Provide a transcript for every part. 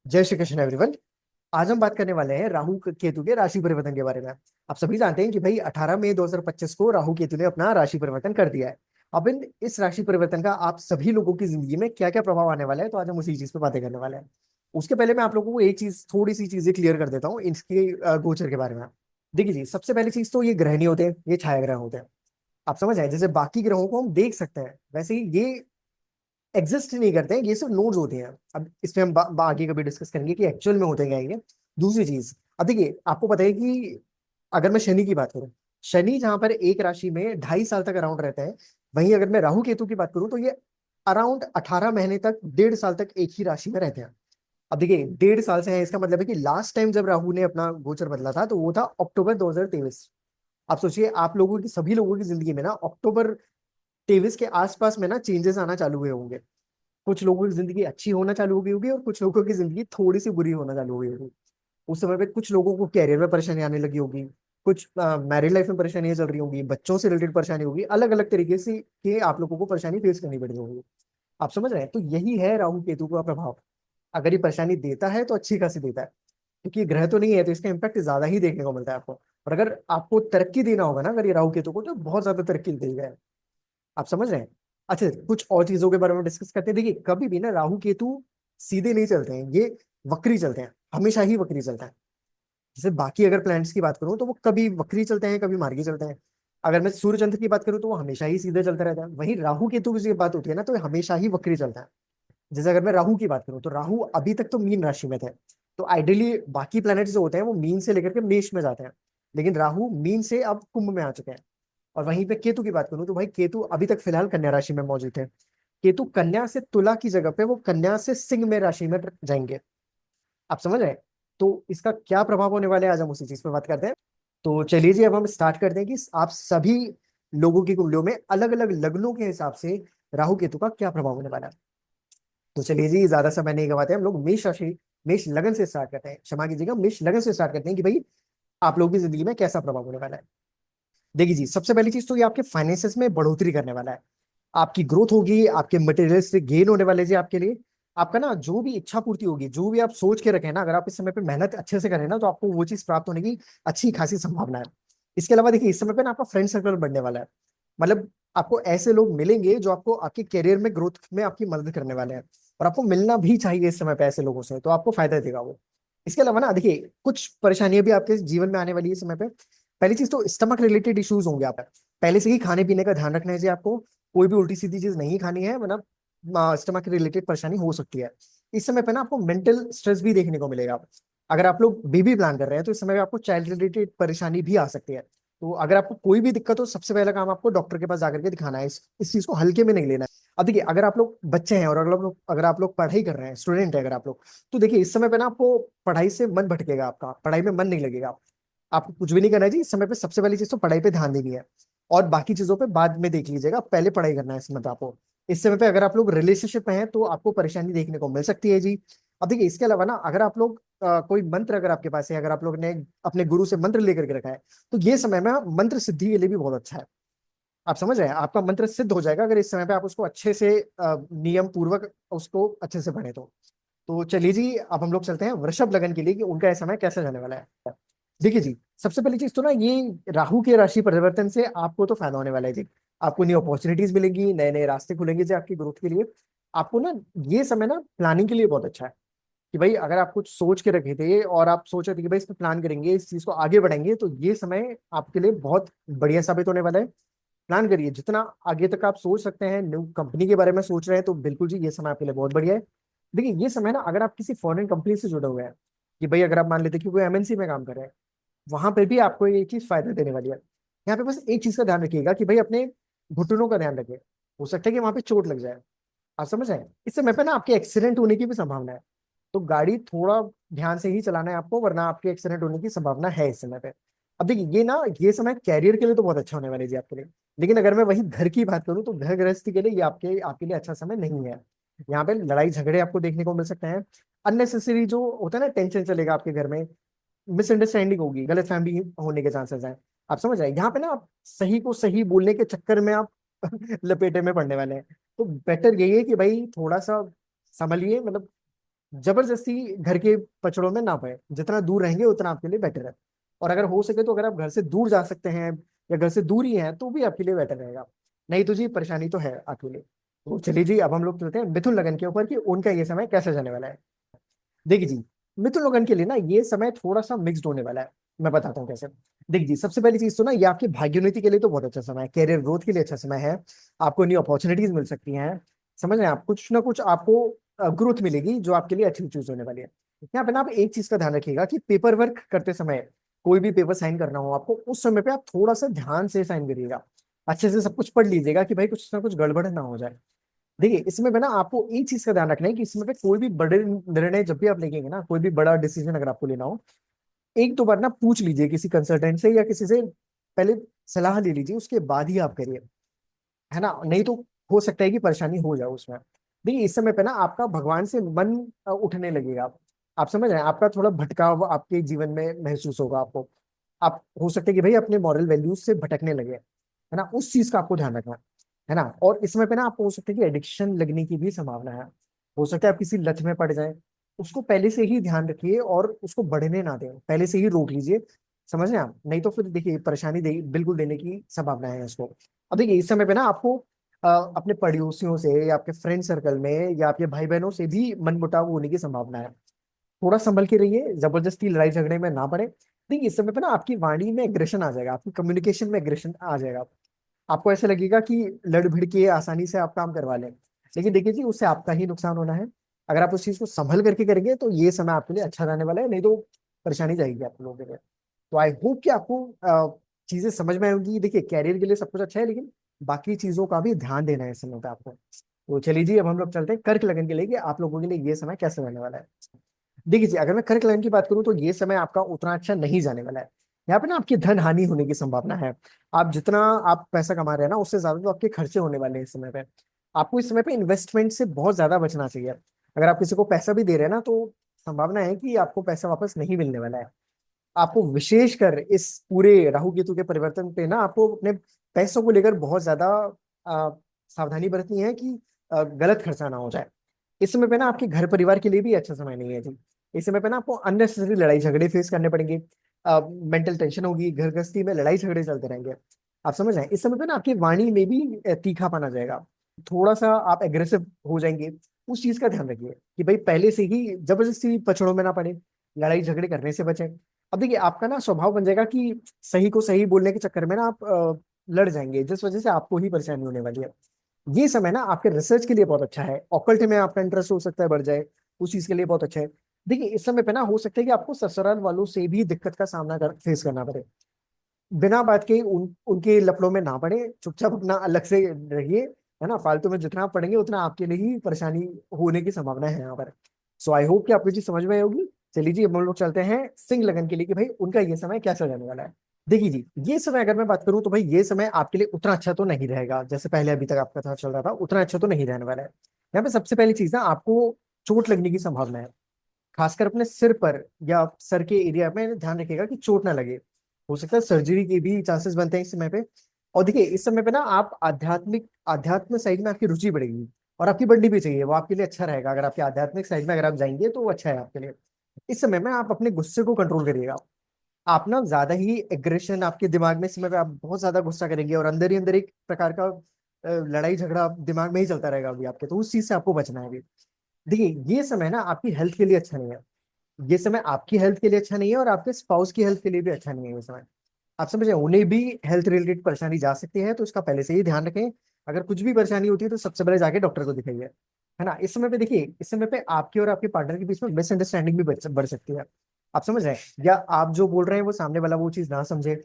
जय श्री कृष्ण एवरीवन। आज हम बात करने वाले हैं राहु केतु के राशि परिवर्तन के बारे में। आप सभी जानते हैं कि भाई 18 मई 2025 को राहु केतु ने अपना राशि परिवर्तन कर दिया है। अब इन इस राशि परिवर्तन का आप सभी लोगों की जिंदगी में क्या क्या प्रभाव आने वाला है, तो आज हम उसी चीज पे बातें करने वाले हैं। उसके पहले मैं आप लोगों को एक चीज, थोड़ी सी चीजें क्लियर कर देता हूँ इसके गोचर के बारे में। देखिए जी, सबसे पहली चीज तो ये ग्रह नहीं होते हैं, ये छाया ग्रह होते हैं। आप समझ आए, जैसे बाकी ग्रहों को हम देख सकते हैं वैसे ही ये एग्जिस्ट नहीं करते हैं, ये सिर्फ नोड्स होते हैं। अब इसमें हम आगे कभी डिस्कस करेंगे कि एक्चुअल में होते क्या है ये। दूसरी चीज, अब देखिए आपको पता है कि अगर मैं शनि की बात करूं, शनि जहां पर एक राशि में 2.5 साल तक अराउंड रहता है, वहीं अगर मैं राहु केतु की बात करूं तो ये अराउंड 18 महीने तक, 1.5 साल तक एक ही राशि में रहते हैं। अब देखिए 1.5 साल से है, इसका मतलब है कि लास्ट टाइम जब राहु ने अपना गोचर बदला था तो वो था अक्टूबर 2023। आप सोचिए, आप लोगों की, सभी लोगों की जिंदगी में ना अक्टूबर 23 के आसपास में ना चेंजेस आना चालू हुए होंगे। कुछ लोगों की जिंदगी अच्छी होना चालू हो गई होगी और कुछ लोगों की जिंदगी थोड़ी सी बुरी होना चालू हो गई होगी। उस समय पे कुछ लोगों को कैरियर में परेशानी आने लगी होगी, कुछ मैरिड लाइफ में परेशानियां चल रही होंगी, बच्चों से रिलेटेड परेशानी होगी, अलग अलग तरीके से के आप लोगों को परेशानी फेस करनी पड़ रही होगी। आप समझ रहे हैं, तो यही है राहु केतु का प्रभाव। अगर ये परेशानी देता है तो अच्छी खासी देता है, क्योंकि ये ग्रह तो नहीं है तो इसका इम्पैक्ट ज्यादा ही देखने को मिलता है आपको। और अगर आपको तरक्की देना होगा ना, अगर ये राहु केतु को, तो बहुत ज्यादा तरक्की देगा। आप समझ रहे हैं। अच्छा, कुछ और चीजों के बारे में डिस्कस करते हैं। देखिए कभी भी ना राहु केतु सीधे नहीं चलते हैं, ये वक्री चलते हैं, हमेशा ही वक्री चलता है। जैसे बाकी अगर प्लैनेट्स की बात करूं तो वो कभी वक्री चलते हैं, कभी मार्गी चलते हैं। अगर मैं सूर्य चंद्र की बात करूं तो वो हमेशा ही सीधे चलता रहता है। वहीं राहु केतु की बात होती है ना, तो ये हमेशा ही वक्री चलता है। जैसे अगर मैं राहु की बात करूं तो राहु अभी तक तो मीन राशि में थे। तो आइडियली बाकी प्लैनेट्स जो होते हैं वो मीन से लेकर के मेष में जाते हैं, लेकिन राहु मीन से अब कुंभ में आ चुके हैं। और वहीं पे केतु की बात करूं तो भाई केतु अभी तक फिलहाल कन्या राशि में मौजूद है। केतु कन्या से तुला की जगह पे वो कन्या से सिंह में राशि में जाएंगे। आप समझ रहे हैं। तो इसका क्या प्रभाव होने वाले हैं, आज हम उसी चीज पे बात करते हैं। तो चलिए जी, अब हम स्टार्ट करते हैं कि आप सभी लोगों की कुंडलियों में अलग अलग लग्नों के हिसाब से राहु केतु का क्या प्रभाव होने वाला है। तो चलिए जी, ज्यादा समय नहीं गवाते, हम लोग मेष राशि, मेष लगन से स्टार्ट करते हैं। क्षमा कीजिएगा, मेष लगन से स्टार्ट करते हैं कि भाई आप लोगों की जिंदगी में कैसा प्रभाव होने वाला है। देखिए जी, सबसे पहली चीज तो ये आपके फाइनेंसेस में बढ़ोतरी करने वाला है। आपकी ग्रोथ होगी, आपके मटेरियलिस्टिक गेन होने वाले जी आपके लिए। आपका ना जो भी इच्छा पूर्ति होगी, जो भी आप सोच के रखें ना, अगर आप इस समय पे मेहनत अच्छे से करें ना, तो आपको वो चीज प्राप्त होने की अच्छी खासी संभावना है। इसके अलावा देखिए, इस समय पे ना आपका फ्रेंड सर्कल बढ़ने वाला है। मतलब आपको ऐसे लोग मिलेंगे जो आपको आपके करियर में ग्रोथ में आपकी मदद करने वाले हैं। और आपको मिलना भी चाहिए इस समय पे ऐसे लोगों से, तो आपको फायदा देगा वो। इसके अलावा ना देखिए, कुछ परेशानियां भी आपके जीवन में आने वाली है इस समय पे। पहली चीज तो स्टमक रिलेटेड इश्यूज होंगे आप। पहले से ही खाने पीने का ध्यान रखना है जी आपको। कोई भी उल्टी सीधी चीज नहीं खानी है, वरना स्टमक रिलेटेड परेशानी हो सकती है। इस समय पे ना आपको मेंटल स्ट्रेस भी देखने को मिलेगा। अगर आप लोग बेबी प्लान कर रहे हैं तो इस समय पे आपको चाइल्ड रिलेटेड परेशानी भी आ सकती है। तो अगर आपको कोई भी दिक्कत हो, सबसे पहला काम आपको डॉक्टर के पास जाकर के दिखाना है। इस चीज को हल्के में नहीं लेना है। अब देखिए, अगर आप लोग बच्चे हैं और अगर आप लोग पढ़ाई कर रहे हैं, स्टूडेंट है अगर आप लोग, तो देखिए इस समय पे ना आपको पढ़ाई से मन भटकेगा, आपका पढ़ाई में मन नहीं लगेगा। आपको कुछ भी नहीं करना है जी इस समय पे। सबसे पहली चीज तो पढ़ाई पे ध्यान देनी है, और बाकी चीजों पे बाद में देख लीजिएगा, पहले पढ़ाई करना है इस समय पे आपको। इस समय पे अगर आप लोग रिलेशनशिप में हैं तो आपको परेशानी देखने को मिल सकती है जी। अब देखिए, इसके अलावा ना अगर आप लोग कोई मंत्र अगर आपके पास है, अगर आप लोग ने अपने गुरु से मंत्र लेकर के रखा है, तो ये समय में मंत्र सिद्धि के लिए भी बहुत अच्छा है। आप समझ रहे हैं, आपका मंत्र सिद्ध हो जाएगा अगर इस समय पे आप उसको अच्छे से नियम पूर्वक उसको अच्छे से पढ़े तो चलिए जी, अब हम लोग चलते हैं वृषभ लगन के लिए कि उनका समय कैसा जाने वाला है। देखिए जी, सबसे पहली चीज तो ना ये राहु के राशि परिवर्तन से आपको तो फायदा होने वाला है जी। आपको न्यू अपॉर्चुनिटीज मिलेंगी, नए नए रास्ते खुलेंगे जी आपकी ग्रोथ के लिए। आपको ना ये समय ना प्लानिंग के लिए बहुत अच्छा है। कि भाई अगर आप कुछ सोच के रखे थे और आप सोच रहे थे कि भाई इस पर प्लान करेंगे, इस चीज को आगे बढ़ाएंगे, तो ये समय आपके लिए बहुत बढ़िया साबित होने वाला है। प्लान करिए जितना आगे तक आप सोच सकते हैं। न्यू कंपनी के बारे में सोच रहे हैं तो बिल्कुल जी ये समय आपके लिए बहुत बढ़िया है। देखिए ये समय ना, अगर आप किसी फॉरेन कंपनी से जुड़े हुए हैं, कि भाई अगर आप मान लेते हैं कि कोई एमएनसी में काम कर रहे हैं, वहां पर भी आपको ये चीज फायदा देने वाली है। यहाँ पे बस एक चीज का ध्यान रखिएगा कि भाई अपने घुटनों का ध्यान रखिए। हो सकता है कि वहां पे चोट लग जाए। आप समझ रहे हैं, इस समय पे ना आपके एक्सीडेंट होने की भी संभावना है। तो गाड़ी थोड़ा ध्यान से ही चलाना है आपको, वरना आपके एक्सीडेंट होने की संभावना है इस समय पे। अब देखिए ये ना, ये समय कैरियर के लिए तो बहुत अच्छा होने वाला है जी आपके लिए। लेकिन अगर मैं वही घर की बात करूं तो घर गृहस्थी के लिए ये आपके आपके लिए अच्छा समय नहीं है। यहाँ पे लड़ाई झगड़े आपको देखने को मिल सकते हैं। अननेसेसरी जो होता है ना, टेंशन चलेगा आपके घर में। मिसअंडरस्टैंडिंग होगी, गलत फैमिली होने के चांसेस हैं। आप समझ रहे हैं, यहाँ पे ना आप सही को सही बोलने के चक्कर में आप लपेटे में पड़ने वाले हैं। तो बेटर यही है कि भाई थोड़ा सा संभलिए, मतलब जबरदस्ती घर के पचड़ों में ना पड़े, जितना दूर रहेंगे उतना आपके लिए बेटर है। और अगर हो सके तो अगर आप घर से दूर जा सकते हैं या घर से दूर ही हैं तो भी आपके लिए बेटर रहेगा। नहीं तो जी परेशानी तो है आपके लिए। तो चलिए जी, अब हम लोग चलते हैं मिथुन लगन के ऊपर कि उनका ये समय कैसे जाने वाला है। देखिए जी, मिथुन लोगन के लिए ना ये समय थोड़ा सा मिक्स्ड होने वाला है। मैं बताता हूँ कैसे। देखिए जी, सबसे पहली चीज तो ना ये आपकी भाग्योन्नति के लिए तो बहुत अच्छा समय है, कैरियर ग्रोथ के लिए अच्छा समय है। आपको न्यू अपॉर्चुनिटीज मिल सकती हैं। समझ रहे हैं आप, कुछ ना कुछ आपको ग्रोथ मिलेगी जो आपके लिए अच्छी चूज होने वाली है। यहाँ पे ना आप एक चीज का ध्यान रखिएगा कि पेपर वर्क करते समय, कोई भी पेपर साइन करना हो आपको, उस समय पे आप थोड़ा सा ध्यान से साइन करिएगा। अच्छे से सब कुछ पढ़ लीजिएगा कि भाई कुछ ना कुछ गड़बड़ ना हो जाए। देखिए इसमें पे ना आपको एक चीज का ध्यान रखना है कि इसमें पे कोई भी बड़े निर्णय जब भी आप लेंगे ना, कोई भी बड़ा डिसीजन अगर आपको लेना हो, एक दो बार ना पूछ लीजिए किसी कंसल्टेंट से या किसी से, पहले सलाह ले लीजिए, उसके बाद ही आप करिए। है ना, नहीं तो हो सकता है कि परेशानी हो जाए उसमें। देखिए इस समय पे ना आपका भगवान से मन उठने लगेगा। आप समझ रहे हैं, आपका थोड़ा भटकाव आपके जीवन में महसूस होगा आपको। आप हो सकता है कि भाई अपने मॉरल वैल्यूज से भटकने लगे, है ना, उस चीज का आपको ध्यान रखना है ना। और इस समय पे ना आपको हो सकता है कि एडिक्शन लगने की भी संभावना है। हो सकता है आप किसी लत में पड़ जाए। उसको पहले से ही ध्यान रखिए और उसको बढ़ने ना दें, पहले से ही रोक लीजिए। समझ रहे हैं आप, नहीं तो फिर देखिए परेशानी बिल्कुल देने की संभावना है इसको। अब देखिए इस समय पे ना आपको अपने पड़ोसियों से या आपके फ्रेंड सर्कल में या आपके भाई बहनों से भी मनमुटाव होने की संभावना है। थोड़ा संभल के रहिए, जबरदस्ती लड़ाई झगड़े में ना पड़े। देखिए इस समय पे ना आपकी वाणी में एग्रेशन आ जाएगा, आपकी कम्युनिकेशन में एग्रेशन आ जाएगा। आपको ऐसे लगेगा कि लड़ भिड़ के आसानी से आप काम करवा लें। लेकिन देखिए जी, उससे आपका ही नुकसान होना है। अगर आप उस चीज को संभल करके करेंगे तो ये समय आपके लिए अच्छा जाने वाला है, नहीं तो परेशानी जाएगी आप लोगों के लिए। तो आई होप कि आपको चीजें समझ में आएंगी। देखिए कैरियर के लिए सब कुछ अच्छा है, लेकिन बाकी चीजों का भी ध्यान देना है इस समय पे आपको। तो चलिए जी, अब हम लोग चलते हैं कर्क लगन के लिए कि आप लोगों के लिए ये समय कैसे रहने वाला है। देखिए जी, अगर मैं कर्क लगन की बात करूं तो ये समय आपका उतना अच्छा नहीं जाने वाला है। यहाँ पे ना आपकी धन हानि होने की संभावना है। आप जितना आप पैसा कमा रहे हैं ना, उससे ज्यादा तो आपके खर्चे होने वाले हैं इस समय पे। आपको इस समय पे इन्वेस्टमेंट से बहुत ज्यादा बचना चाहिए। अगर आप किसी को पैसा भी दे रहे हैं ना, तो संभावना है कि आपको पैसा वापस नहीं मिलने वाला है। आपको विशेषकर इस पूरे राहु केतु के परिवर्तन पे ना आपको अपने पैसों को लेकर बहुत ज्यादा अ, सावधानी बरतनी है कि गलत खर्चा ना हो जाए। इस समय पे ना आपके घर परिवार के लिए भी अच्छा समय नहीं है जी। इस समय पे ना आपको अननेसेसरी लड़ाई झगड़े फेस करने पड़ेंगे। मेंटल टेंशन होगी, घर गृहस्थी में लड़ाई झगड़े चलते रहेंगे। आप समझ रहे हैं, इस समय पे ना आपकी वाणी में भी तीखापन आ जाएगा। थोड़ा सा आप एग्रेसिव हो जाएंगे। उस चीज का ध्यान रखिए कि भाई पहले से ही जबरदस्ती पछड़ों में ना पड़े, लड़ाई झगड़े करने से बचें। अब देखिए आपका ना स्वभाव बन जाएगा कि सही को सही बोलने के चक्कर में ना आप लड़ जाएंगे, जिस वजह से आपको ही परेशानी होने वाली है। ये समय ना आपके रिसर्च के लिए बहुत अच्छा है, ऑकल्ट में आपका इंटरेस्ट हो सकता है बढ़ जाए, उस चीज के लिए बहुत अच्छा है। देखिए इस समय पे ना हो सकता है कि आपको ससुराल वालों से भी दिक्कत का सामना फेस करना पड़े। बिना बात के उनके लफड़ों में ना पड़े, चुपचाप अपना अलग से रहिए। है ना, फालतू में जितना आप पढ़ेंगे उतना आपके लिए ही परेशानी होने की संभावना है यहाँ पर। सो आई होप कि आपको चीज समझ में आई होगी। चलिए जी, अब हम लोग चलते हैं सिंह लगन के लिए कि भाई उनका ये समय कैसा जाने वाला है। देखिए जी, ये समय अगर मैं बात करूं तो भाई ये समय आपके लिए उतना अच्छा तो नहीं रहेगा, जैसे पहले अभी तक आपका था चल रहा था उतना अच्छा तो नहीं रहने वाला है। यहाँ पे सबसे पहली चीज ना आपको चोट लगने की संभावना है। खासकर अपने सिर पर या सर के एरिया में ध्यान रखिएगा कि चोट ना लगे। हो सकता है सर्जरी के भी चांसेस बनते हैं इस समय पे। और देखिए इस समय पे ना आप आध्यात्म साइड में आपकी रुचि बढ़ेगी। और आपकी बढ़नी भी चाहिए, वो आपके लिए अच्छा रहेगा। अगर आपके आध्यात्मिक साइड में अगर आप जाएंगे तो वो अच्छा है आपके लिए। इस समय में आप अपने गुस्से को कंट्रोल करिएगा। आप ना ज्यादा ही एग्रेशन आपके दिमाग में, इस समय पे आप बहुत ज्यादा गुस्सा करेंगे और अंदर ही अंदर एक प्रकार का लड़ाई झगड़ा दिमाग में ही चलता रहेगा अभी आपके, तो उस चीज से आपको बचना है अभी। देखिए ये समय ना आपकी हेल्थ के लिए अच्छा नहीं है। ये समय आपकी हेल्थ के लिए अच्छा नहीं है और आपके स्पाउस की हेल्थ के लिए भी अच्छा नहीं है ये समय। आप समझ रहे हैं, उन्हें भी हेल्थ रिलेटेड परेशानी जा सकती है, तो इसका पहले से ही ध्यान रखें। अगर कुछ भी परेशानी होती है तो सबसे पहले जाके डॉक्टर को दिखाइए। है ना, इस समय पे देखिए, इस समय पे आपके और आपके पार्टनर के बीच में मिसअंडरस्टैंडिंग भी बढ़ सकती है। आप समझ रहे हैं, या आप जो बोल रहे हैं वो सामने वाला वो चीज ना समझे।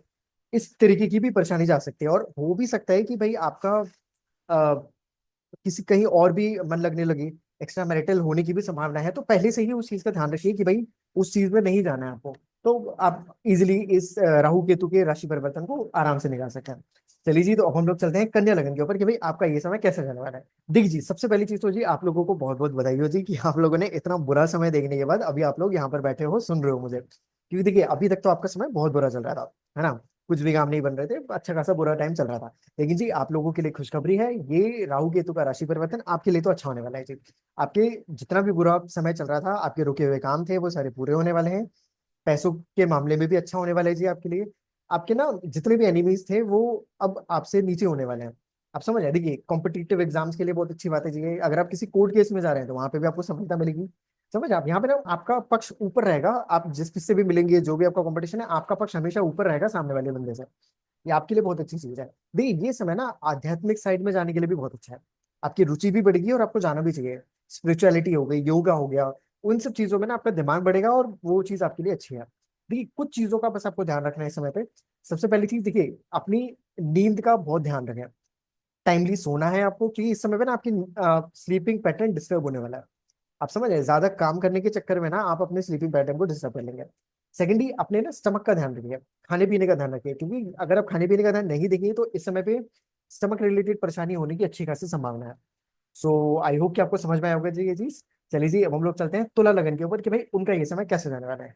इस तरीके की भी परेशानी जा सकती है, और हो भी सकता है कि भाई आपका किसी कहीं और भी मन लगने लगे, एक्स्ट्रा मैरिटल होने की भी संभावना है। तो पहले से ही उस चीज का ध्यान रखिए कि भाई उस चीज में नहीं जाना है आपको। तो आप इजिली इस राहु केतु के राशि परिवर्तन को आराम से निकाल सकते हैं। चलिए जी, तो अब हम लोग चलते हैं कन्या लगन के ऊपर कि भाई आपका ये समय कैसे जाने वाला है। देखिए जी, सबसे पहली चीज तो जी आप लोगों को बहुत बहुत बधाई हो जी कि आप लोगों ने इतना बुरा समय देखने के बाद अभी आप लोग यहाँ पर बैठे हो, सुन रहे हो मुझे। क्योंकि देखिए अभी तक तो आपका समय बहुत बुरा चल रहा था, है ना। कुछ भी काम नहीं बन रहे थे, अच्छा खासा बुरा टाइम चल रहा था। लेकिन जी आप लोगों के लिए खुशखबरी है, ये राहु केतु का राशि परिवर्तन आपके लिए तो अच्छा होने वाला है जी। आपके जितना भी बुरा समय चल रहा था, आपके रुके हुए काम थे, वो सारे पूरे होने वाले हैं। पैसों के मामले में भी अच्छा होने वाला है जी आपके लिए। आपके ना जितने भी एनिमीज थे वो अब आपसे नीचे होने वाले हैं। आप समझ रहे हैं? देखिए कॉम्पिटिटिव एग्जाम्स के लिए बहुत अच्छी बात है जी। अगर आप किसी कोर्ट केस में जा रहे हैं तो वहां पे भी आपको सफलता मिलेगी। समझ आप यहाँ पे ना आपका पक्ष ऊपर रहेगा। आप जिस किससे भी मिलेंगे, जो भी आपका कंपटीशन है, आपका पक्ष हमेशा ऊपर रहेगा सामने वाले बंदे से। ये आपके लिए बहुत अच्छी चीज है। देखिए ये समय ना आध्यात्मिक साइड में जाने के लिए भी बहुत अच्छा है। आपकी रुचि भी बढ़ेगी और आपको जाना भी चाहिए। स्पिरिचुअलिटी हो गई, योगा हो गया, उन सब चीजों में ना आपका दिमाग बढ़ेगा और वो चीज आपके लिए अच्छी है। देखिए कुछ चीजों का बस आपको ध्यान रखना है इस समय पे। सबसे पहली चीज देखिए, अपनी नींद का बहुत ध्यान रखें। टाइमली सोना है आपको, क्योंकि इस समय पे ना आपकी स्लीपिंग पैटर्न डिस्टर्ब होने वाला है। आप समझ रहे हैं? ज्यादा काम करने के चक्कर में ना आप अपने स्लीपिंग पैटर्न को डिस्टर्ब कर लेंगे। सेकेंडली, अपने ना स्टमक का ध्यान रखिए, खाने पीने का ध्यान रखिए, क्योंकि अगर आप खाने पीने का ध्यान नहीं देंगे तो इस समय पे स्टमक रिलेटेड परेशानी होने की अच्छी खासी संभावना है। सो आई होप कि आपको समझ में आया होगा जी ये चीज। चलिए जी, अब हम लोग चलते हैं तुला लगन के ऊपर कि भाई उनका ये समय कैसे जाने वाला है।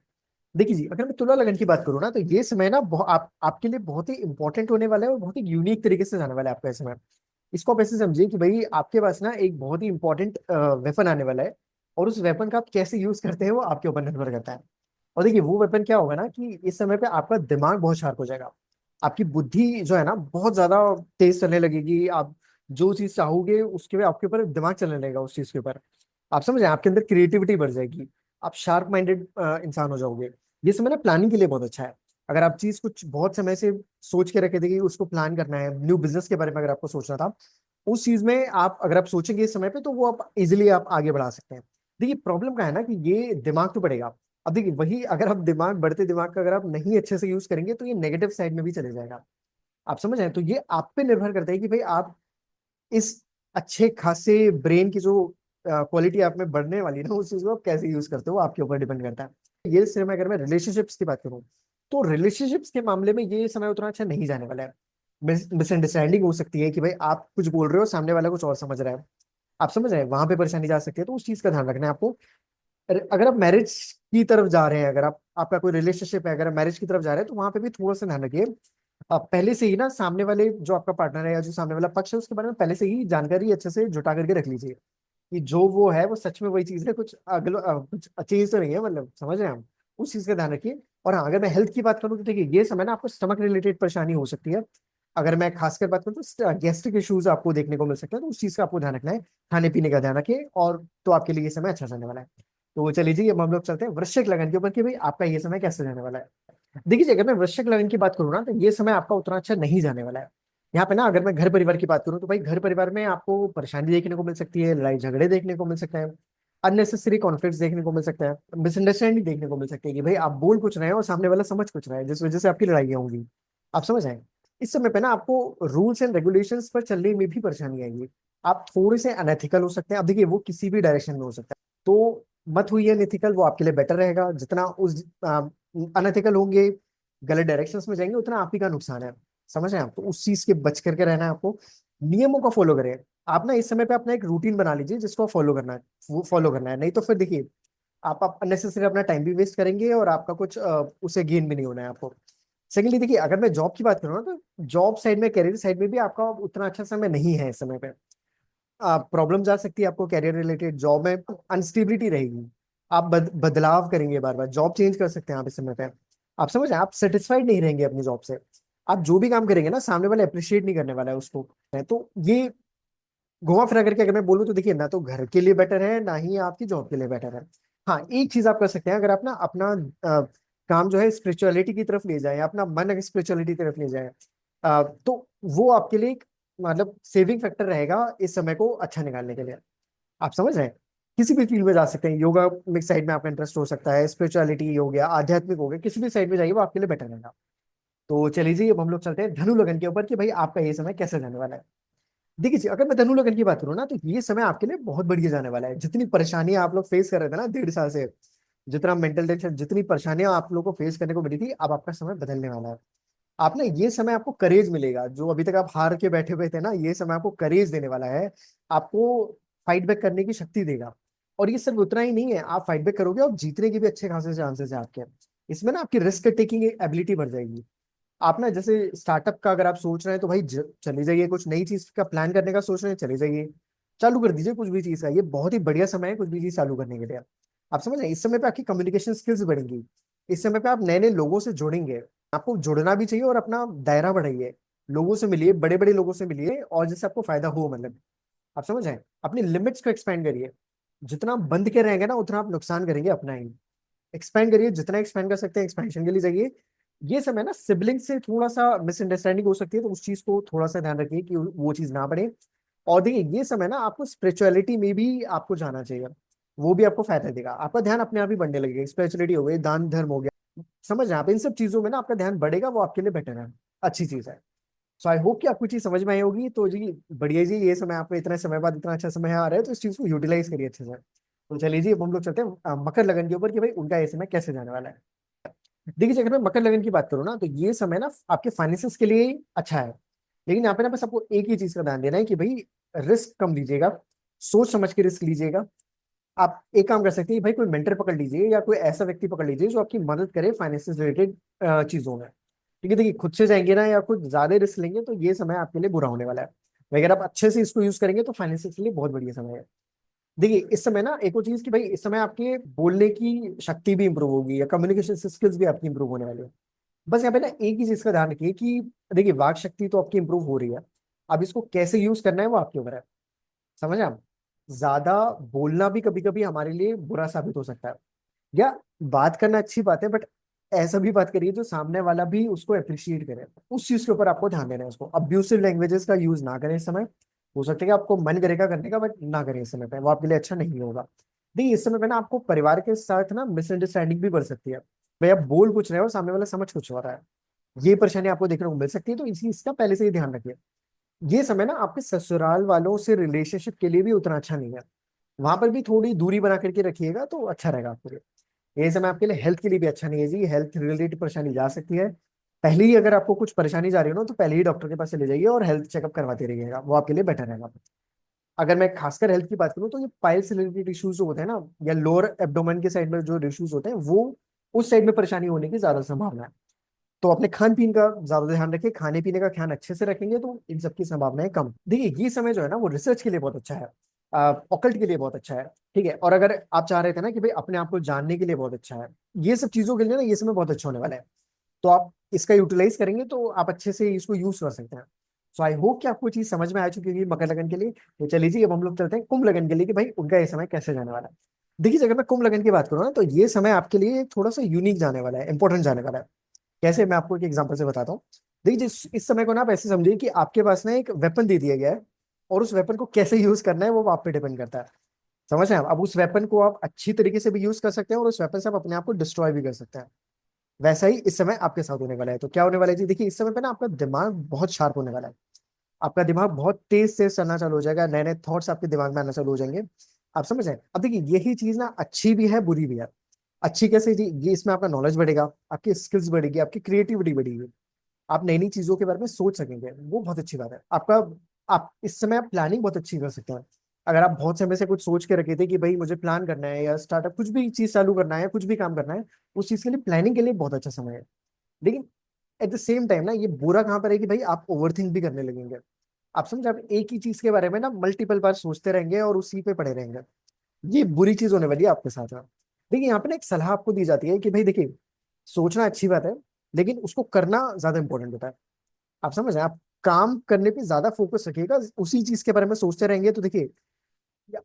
देखिए जी, अगर मैं तुला लगन की बात करूँ ना, तो ये समय ना आपके लिए बहुत ही इंपॉर्टेंट होने वाला है और बहुत ही यूनिक तरीके से जाने वाला है आपका ये समय। इसको आप ऐसे समझिए कि भाई आपके पास ना एक बहुत ही इंपॉर्टेंट वेपन आने वाला है। और उस वेपन का आप कैसे यूज करते हैं वो आपके ऊपर निर्भर करता है। और देखिए वो वेपन क्या होगा ना, कि इस समय पे आपका दिमाग बहुत शार्प हो जाएगा। आपकी बुद्धि जो है ना बहुत ज्यादा तेज चलने लगेगी। आप जो चीज चाहोगे उसके पे आपके ऊपर दिमाग चलने लगेगा उस चीज के ऊपर। आप समझ रहे हैं? आपके अंदर क्रिएटिविटी बढ़ जाएगी। आप शार्प माइंडेड इंसान हो जाओगे। ये समय ना प्लानिंग के लिए बहुत अच्छा है। अगर आप चीज कुछ बहुत समय से सोच के रखे थे कि उसको प्लान करना है, न्यू बिजनेस के बारे में अगर आपको सोचना था, उस चीज में आप अगर आप सोचेंगे इस समय पे तो वो आप इजिली आप आगे बढ़ा सकते हैं। देखिए प्रॉब्लम क्या है ना, कि ये दिमाग तो बढ़ेगा। अब देखिए वही, अगर आप दिमाग बढ़ते दिमाग का अगर आप नहीं अच्छे से यूज करेंगे तो ये नेगेटिव साइड में भी चले जाएगा। आप समझ रहे हैं? तो ये आप पे निर्भर करता है कि भाई आप इस अच्छे खासे ब्रेन की जो क्वालिटी आप में बढ़ने वाली है ना, उस चीज को आप कैसे यूज करते हो आपके ऊपर डिपेंड करता है। ये सिर्फ अगर मैं रिलेशनशिप्स की बात करूं, तो रिलेशनशिप्स के मामले में ये समय उतना अच्छा नहीं जाने वाला है। मिसअंडरस्टैंडिंग हो सकती है कि भाई आप कुछ बोल रहे हो, सामने वाला कुछ और समझ रहा है। आप समझ रहे हैं? वहां पे परेशानी जा सकती है, तो उस चीज का ध्यान रखना है आपको। अगर आप मैरिज की तरफ जा रहे हैं, अगर आप आपका कोई रिलेशनशिप है, अगर आप मैरिज की तरफ जा रहे हैं, तो वहां पे भी थोड़ा सा ध्यान रखिए। आप पहले से ही ना सामने वाले जो आपका पार्टनर है या जो सामने वाला पक्ष है उसके बारे में पहले से ही जानकारी अच्छे से जुटा करके रख लीजिए, कि जो वो है वो सच में वही चीज है, कुछ कुछ चीज तो नहीं है, मतलब समझ रहे हैं हम। उस चीज का ध्यान रखिए। और हाँ, अगर मैं हेल्थ की बात करूँ तो देखिए ये समय ना आपको स्टमक रिलेटेड परेशानी हो सकती है। अगर मैं खासकर बात करूँ तो गैस्ट्रिक इश्यूज आपको देखने को मिल सकते हैं, तो उस चीज का आपको ध्यान रखना है। खाने पीने का ध्यान रखिए, और तो आपके लिए ये समय अच्छा जाने वाला है। तो चलिए जी, अब हम लोग चलते हैं वृश्चिक लगन के ऊपर कि भाई आपका ये समय कैसे जाने वाला है। देखिए जी, अगर मैं वृश्चिक लगन की बात करूँ ना, तो ये समय आपका उतना अच्छा नहीं जाने वाला है। यहाँ पे ना अगर मैं घर परिवार की बात करूँ तो भाई घर परिवार में आपको परेशानी देखने को मिल सकती है, लड़ाई झगड़े देखने को मिल सकते हैं, अननेसेसरी कॉन्फ्लिक्ट देखने को मिल सकता है, मिसअंडरस्टैंडिंग देखने को मिल सकती है कि भाई आप बोल कुछ रहे हैं और सामने वाला समझ कुछ रहा है, जिस वजह से आपकी लड़ाइयाँ होंगी। आप समझ आए? इस समय पे ना आपको रूल्स एंड रेगुलेशंस पर चलने में भी परेशानी आएगी। आप थोड़े से अनएथिकल हो सकते हैं। अब देखिए वो किसी भी डायरेक्शन में हो सकता है, तो मत हुई अनएथिकल, वो आपके लिए बेटर रहेगा। जितना उस अनएथिकल होंगे, गलत डायरेक्शंस में जाएंगे, उतना आप ही का नुकसान है। समझ रहे हैं आप? तो उस चीज के बच करके रहना है आपको। नियमों का फॉलो करें। आप ना इस समय पे अपना एक रूटीन बना लीजिए जिसको फॉलो करना है, वो फॉलो करना है। नहीं तो फिर देखिए आप अननेसेसरी अपना टाइम भी वेस्ट करेंगे और आपका कुछ उसे गेन भी नहीं होना है आपको। सेकेंडली देखिए, अगर मैं जॉब की बात करूँ ना, तो जॉब साइड में, करियर साइड में भी आपका उतना अच्छा समय नहीं है इस समय पे। प्रॉब्लम जा सकती है आपको कैरियर रिलेटेड। जॉब में अनस्टेबिलिटी रहेगी। आप बदलाव करेंगे, बार बार जॉब चेंज कर सकते हैं आप इस समय पे। आप समझ रहे हैं? आप सेटिस्फाइड नहीं रहेंगे अपनी जॉब से। आप जो भी काम करेंगे ना, सामने वाला अप्रिशिएट नहीं करने वाला है उसको। तो ये घुमा फिरा करके अगर मैं बोलूँ तो देखिए, ना तो घर के लिए बेटर है, ना ही आपकी जॉब के लिए बेटर है। हाँ, एक चीज आप कर सकते हैं, अगर आप ना अपना काम जो है स्पिरिचुअलिटी की तरफ ले जाए, अपना मन अगर स्पिरिचुअलिटी की तरफ ले जाए, तो वो आपके लिए एक मतलब सेविंग फैक्टर रहेगा इस समय को अच्छा निकालने के लिए। आप समझ रहे हैं? किसी भी फील्ड में जा सकते हैं। योगा में साइड में आपका इंटरेस्ट हो सकता है, स्पिरिचुअलिटी हो गया, आध्यात्मिक हो गया, किसी भी साइड में जाइए वो आपके लिए बेटर रहेगा। तो चलिए जी, अब हम लोग चलते हैं धनु लगन के ऊपर कि भाई आपका ये समय कैसे जाने वाला है। देखिए जी, अगर मैं धनु लगन की बात करूँ ना, तो ये समय आपके लिए बहुत बढ़िया जाने वाला है। जितनी परेशानियां आप लोग फेस कर रहे थे ना 1.5 साल से, जितना मेंटल टेंशन, जितनी परेशानियां आप लोगों को फेस करने को मिली थी, अब आपका समय बदलने वाला है। आप ना ये समय आपको करेज मिलेगा। जो अभी तक आप हार के बैठे हुए थे ना, ये समय आपको करेज देने वाला है। आपको फाइट बैक करने की शक्ति देगा। और ये सिर्फ उतना ही नहीं है, आप फाइट बैक करोगे और जीतने के भी अच्छे खासे चांसेस है आपके। इसमें ना आपकी रिस्क टेकिंग एबिलिटी बढ़ जाएगी। आप ना जैसे स्टार्टअप का अगर आप सोच रहे हैं तो भाई चले जाइए, कुछ नई चीज का प्लान करने का सोच रहे हैं चले जाइए, चालू कर दीजिए कुछ भी चीज का। ये बहुत ही बढ़िया समय है कुछ भी चीज चालू करने के लिए। आप समझ रहे हैं, इस समय पे आपकी कम्युनिकेशन स्किल्स बढ़ेंगी, इस समय पे आप नए नए लोगों से जुड़ेंगे। आपको जुड़ना भी चाहिए और अपना दायरा बढ़ाइए, लोगों से मिलिए, बड़े बड़े लोगों से मिलिए, और जिससे आपको फायदा हो, मतलब आप समझ रहे हैं, अपनी लिमिट्स को एक्सपेंड करिए। जितना बंद के रहेंगे ना उतना आप नुकसान करेंगे अपना ही। एक्सपेंड करिए, जितना एक्सपेंड कर सकते हैं एक्सपेंशन के लिए जाइए। ये समय ना सिबलिंग से थोड़ा सा मिसअंडरस्टैंडिंग हो सकती है, तो उस चीज को थोड़ा सा ध्यान रखिए कि वो चीज ना बढ़े। और देखिए ये समय ना आपको स्पिरिचुअलिटी में भी आपको जाना चाहिए, वो भी आपको फायदा देगा, आपका ध्यान अपने आप ही बढ़ने लगेगा। स्पिरिचुअलिटी हो गई, दान धर्म हो गया, समझ रहे हैं आप, इन सब चीजों में ना आपका ध्यान बढ़ेगा, वो आपके लिए बेटर है, अच्छी चीज है। सो आई होप कि आपको चीज समझ में आई होगी। तो जी बढ़िया जी, ये समय आपको इतने समय बाद इतना अच्छा समय आ रहा है, तो इस चीज को यूटिलाइज करिए अच्छे से। तो चलिए जी अब हम लोग चलते हैं मकर लगन के ऊपर कि भाई उनका ये समय कैसे जाने वाला है। देखिए जी, अगर मैं मकर लगन की बात करूँ ना, तो ये समय ना आपके फाइनेंसेस के लिए अच्छा है। लेकिन यहाँ पे ना बस आपको एक ही चीज का ध्यान देना है कि भाई रिस्क कम लीजिएगा, सोच समझ के रिस्क लीजिएगा। आप एक काम कर सकते हैं भाई, कोई मेंटर पकड़ लीजिए या कोई ऐसा व्यक्ति पकड़ लीजिए जो आपकी मदद करे फाइनेंस रिलेटेड चीजों में। ठीक है, देखिए खुद से जाएंगे ना या कुछ ज्यादा रिस्क लेंगे तो ये समय आपके लिए बुरा होने वाला है। अगर आप अच्छे से इसको यूज करेंगे तो फाइनेंस के लिए बहुत बढ़िया समय है। देखिए इस समय ना एक और चीज कि भाई इस समय आपके बोलने की शक्ति भी इंप्रूव होगी, या कम्युनिकेशन स्किल्स भी आपकी इंप्रूव होने वाली है। बस यहाँ पे ना एक ही चीज का ध्यान रखिए कि देखिए वाक शक्ति तो आपकी इंप्रूव हो रही है, अब इसको कैसे यूज करना है वो आपके ऊपर है। समझ आप, ज्यादा बोलना भी कभी कभी हमारे लिए बुरा साबित हो सकता है। या बात करना अच्छी बात है, बट ऐसा भी बात करिए जो सामने वाला भी उसको अप्रिशिएट करे, उस चीज के ऊपर आपको ध्यान देना है। उसको अब्यूसिव लैंग्वेजेस का यूज ना करें इस समय। हो सकता है कि आपको मन करेगा करने का, बट ना करें इस समय पे, वो आपके लिए अच्छा नहीं होगा। देखिए इस समय पे ना आपको परिवार के साथ ना मिसअंडरस्टैंडिंग भी बढ़ सकती है। भाई आप बोल कुछ रहे हो, सामने वाला समझ कुछ हो रहा है, ये परेशानी आपको देखने को मिल सकती है, तो इसी इसका पहले से ही ध्यान रखिए। ये समय ना आपके ससुराल वालों से रिलेशनशिप के लिए भी उतना अच्छा नहीं है, वहां पर भी थोड़ी दूरी बना करके रखिएगा तो अच्छा रहेगा आपके लिए। ये समय आपके लिए हेल्थ के लिए भी अच्छा नहीं है जी, हेल्थ रिलेटेड परेशानी जा सकती है। पहले ही अगर आपको कुछ परेशानी जा रही हो ना, तो पहले ही डॉक्टर के पास चले जाइए और हेल्थ चेकअप करवाते रहिएगा, वो आपके लिए बेटर रहेगा। अगर मैं खासकर हेल्थ की बात करूँ तो ये पाइल्स रिलेटेड इश्यूज जो होते हैं ना, या लोअर एब्डोमेन के साइड में जो इश्यूज होते हैं, वो उस साइड में परेशानी होने की ज्यादा संभावना है। तो अपने खान पीन का ज्यादा ध्यान रखिए, खाने पीने का ख्याल अच्छे से रखेंगे तो इन सबकी संभावनाएं कम। देखिए ये समय जो है ना वो रिसर्च के लिए बहुत अच्छा है, ऑकल्ट के लिए बहुत अच्छा है। ठीक है, और अगर आप चाह रहे थे ना कि भाई अपने आप को जानने के लिए बहुत अच्छा है, ये सब चीजों के लिए ना ये समय बहुत अच्छा होने वाला है। तो आप इसका यूटिलाइज करेंगे तो आप अच्छे से इसको यूज कर सकते हैं। सो आई होप कि आपको चीज समझ में आ चुकी होगी मकर लगन के लिए। तो चलिए जी अब हम लोग चलते हैं कुंभ लगन के लिए कि भाई उनका ये समय कैसे जाने वाला है। देखिए अगर मैं कुंभ लगन की बात करूँ ना, तो ये समय आपके लिए थोड़ा सा यूनिक जाने वाला है, इंपॉर्टेंट जाने वाला है। कैसे, मैं आपको एक एग्जांपल से बताता हूँ। देखिए जिस इस समय को ना आप ऐसे समझिए कि आपके पास ना एक वेपन दे दिया गया है, और उस वेपन को कैसे यूज करना है वो आप पे डिपेंड करता है। समझ रहे हैं आप, अब उस वेपन को आप अच्छी तरीके से भी यूज कर सकते हैं और उस वेपन से आप अपने आप को डिस्ट्रॉय भी कर सकते हैं। वैसा ही इस समय आपके साथ होने वाला है। तो क्या होने वाला है जी, देखिए इस समय पे ना आपका दिमाग बहुत शार्प होने वाला है, आपका दिमाग बहुत तेज से चलना चालू हो जाएगा, नए नए थॉट्स आपके दिमाग में आना चालू हो जाएंगे। आप समझ रहे हैं, अब देखिए यही चीज ना अच्छी भी है बुरी भी है। अच्छी कैसे जी, ये इसमें आपका नॉलेज बढ़ेगा, आपकी स्किल्स बढ़ेगी, आपकी क्रिएटिविटी बढ़ेगी, आप नई नई चीजों के बारे में सोच सकेंगे, वो बहुत अच्छी बात है आपका। आप इस समय आप प्लानिंग बहुत अच्छी कर सकते हैं। अगर आप बहुत समय से कुछ सोच के रखे थे कि भाई मुझे प्लान करना है या स्टार्टअप कुछ भी चीज चालू करना है, कुछ भी काम करना है, उस चीज के लिए प्लानिंग के लिए बहुत अच्छा समय है। लेकिन एट द सेम टाइम ना ये बुरा कहाँ पर है कि भाई आप ओवर थिंक भी करने लगेंगे। आप समझे, आप एक ही चीज के बारे में ना मल्टीपल बार सोचते रहेंगे और उसी पे पड़े रहेंगे, ये बुरी चीज होने वाली है आपके साथ में। देखिए यहाँ पे ना एक सलाह आपको दी जाती है कि भाई देखिए सोचना अच्छी बात है, लेकिन उसको करना ज्यादा इंपॉर्टेंट होता है। आप समझ रहे हैं, आप काम करने पे ज्यादा फोकस रखिएगा, उसी चीज के बारे में सोचते रहेंगे तो देखिए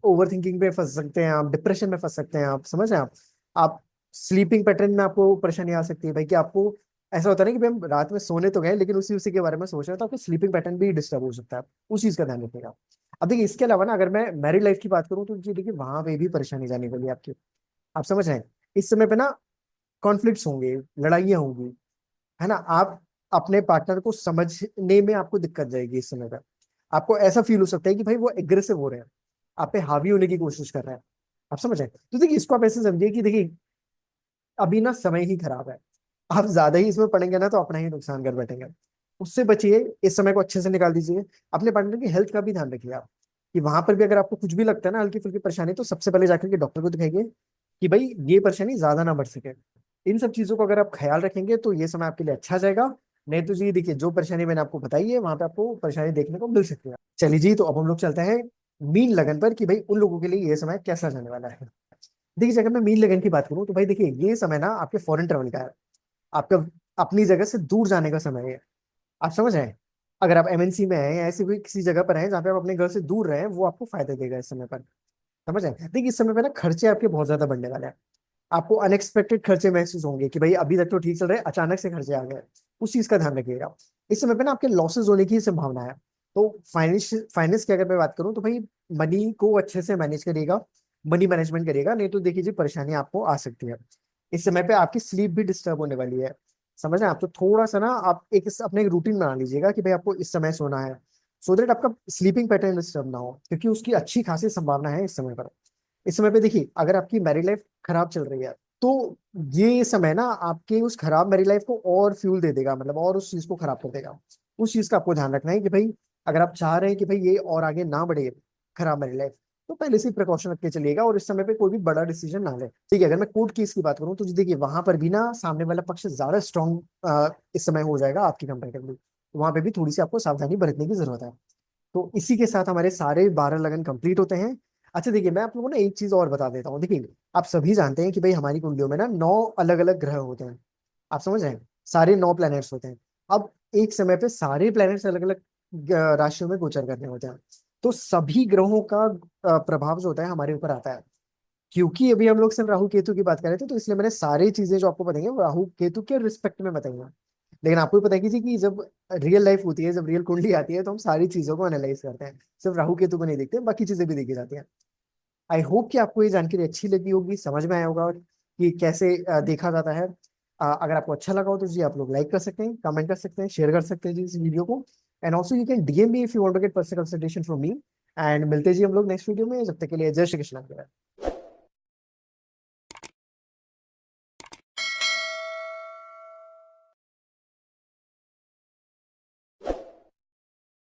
ओवर थिंकिंग में फंस सकते हैं आप, डिप्रेशन में फंस सकते हैं आप। समझ रहे हैं आप स्लीपिंग पैटर्न में आपको परेशानी आ सकती है भाई, कि आपको ऐसा होता है ना कि भाई हम रात में सोने तो गए लेकिन उसी उसी के बारे में सोच रहे हैं, तो आपका स्लीपिंग पैटर्न भी डिस्टर्ब हो सकता है। उस चीज का ध्यान रखिएगा। अब देखिए इसके अलावा ना अगर मैं मैरिड लाइफ की बात करूँ तो जी देखिए वहां पे भी परेशानी जाने वाली है आपकी। आप समझ रहे हैं, इस समय पे ना कॉन्फ्लिक्ट्स होंगे, लड़ाइयाँ होंगी, है ना। आप अपने पार्टनर को समझने में आपको दिक्कत जाएगी इस समय पे। आपको ऐसा फील हो सकता है कि भाई वो एग्रेसिव हो रहे हैं, आप पे हावी होने की कोशिश कर रहे हैं। आप समझ रहे हैं, तो देखिए इसको आप ऐसे समझिए कि देखिए अभी ना समय ही खराब है, आप ज्यादा ही इसमें पड़ेंगे ना तो अपना ही नुकसान कर बैठेंगे। उससे बचिए, इस समय को अच्छे से निकाल दीजिए। अपने पार्टनर की हेल्थ का भी ध्यान रखिए आप, कि वहां पर भी अगर आपको कुछ भी लगता है ना हल्की फुल्की परेशानी, तो सबसे पहले जाकर के डॉक्टर को दिखाइए कि भाई ये परेशानी ज्यादा ना बढ़ सके। इन सब चीजों को अगर आप ख्याल रखेंगे तो ये समय आपके लिए अच्छा जाएगा। नहीं तो जी देखिए, जो परेशानी मैंने आपको बताई है वहां पे आपको परेशानी देखने को मिल सकती है। चलिए जी, तो अब हम लोग चलते हैं मीन लगन पर, कि भाई उन लोगों के लिए ये समय कैसा जाने वाला है। देखिए, अगर मैं मीन लगन की बात करूं तो भाई देखिए, ये समय ना आपके फॉरेन ट्रेवल का है, आपका अपनी जगह से दूर जाने का समय है। आप समझ रहे हैं? अगर आप एमएनसी में हैं या ऐसी कोई किसी जगह पर हैं जहाँ पे आप अपने घर से दूर रहे हैं, वो आपको फायदा देगा इस समय पर। समझ रहे हैं? देखिए, इस समय पे ना खर्चे आपके बहुत ज्यादा बढ़ने वाले हैं। आपको अनएक्सपेक्टेड खर्चे महसूस होंगे कि भाई अभी तक तो ठीक चल रहे हैं, अचानक से खर्चे आ गए। उस चीज का ध्यान रखिएगा। इस समय पे ना आपके लॉसेस होने की संभावना है। तो फाइनेंस फाइनेंस की अगर मैं बात करूं तो भाई मनी को अच्छे से मैनेज करिएगा, मनी मैनेजमेंट करिएगा, नहीं तो देखिए जी परेशानी आपको आ सकती है। इस समय पे आपकी स्लीप भी डिस्टर्ब होने वाली है। समझ रहे हैं? आप तो थोड़ा सा ना आप एक अपने एक रूटीन बना लीजिएगा कि भाई आपको इस समय सोना है, सो दैट आपका स्लीपिंग पैटर्न डिस्टर्ब ना हो, क्योंकि उसकी अच्छी खासी संभावना है इस समय पर। इस समय पे देखिए, अगर आपकी मैरिड लाइफ खराब चल रही है, तो ये समय ना आपके उस खराब मैरिड लाइफ को और फ्यूल दे देगा, मतलब और उस चीज को खराब कर देगा। उस चीज का आपको ध्यान रखना है कि भाई अगर आप चाह रहे हैं कि भाई ये और आगे ना बढ़े खराब मैरिड लाइफ, तो पहले से ही प्रिकॉशन रख के चलिएगा और इस समय पे कोई भी बड़ा डिसीजन ना ले। ठीक है, अगर मैं कोर्ट केस की बात करूं तो जी देखिए, वहां पर भी ना सामने वाला पक्ष ज्यादा स्ट्रांग इस समय हो जाएगा आपकी कंपेरेटिवली, तो वहां पे भी थोड़ी सी आपको सावधानी बरतने की जरूरत है। तो इसी के साथ हमारे सारे 12 लगन कंप्लीट होते हैं। अच्छा देखिए, मैं आप लोगों को ना एक चीज और बता देता हूँ। देखिए, आप सभी जानते हैं कि भाई हमारी कुंडलियों में ना 9 अलग अलग ग्रह होते हैं। आप समझ रहे हैं? सारे 9 प्लैनेट्स होते हैं। अब एक समय पे सारे प्लैनेट्स अलग अलग राशियों में गोचर करने होते हैं। तो सभी ग्रहों का प्रभाव जो होता है हमारे ऊपर आता है। क्योंकि अभी हम लोग सिर्फ राहु केतु की बात कर रहे थे, तो इसलिए मैंने सारी चीजें जो आपको बताएंगे वो राहु केतु के रिस्पेक्ट में बताएंगे। लेकिन आपको भी पता है कि जी कि जब रियल लाइफ होती है, जब रियल कुंडली आती है, तो हम सारी चीजों को एनालाइज करते हैं, सिर्फ राहु केतु को नहीं देखते, बाकी चीजें भी देखी जाती हैं। आई होप कि आपको ये जानकारी अच्छी लगी होगी, समझ में आया होगा कि कैसे देखा जाता है। अगर आपको अच्छा लगा हो तो जी आप लोग लाइक कर सकते हैं, कमेंट कर सकते हैं, शेयर कर सकते हैं जी इस वीडियो को। And also you can DM me if you want to get personal consultation from me. And मिलते हैं जी हम लोग नेक्स्ट वीडियो में, जब तक के लिए जय श्री कृष्ण।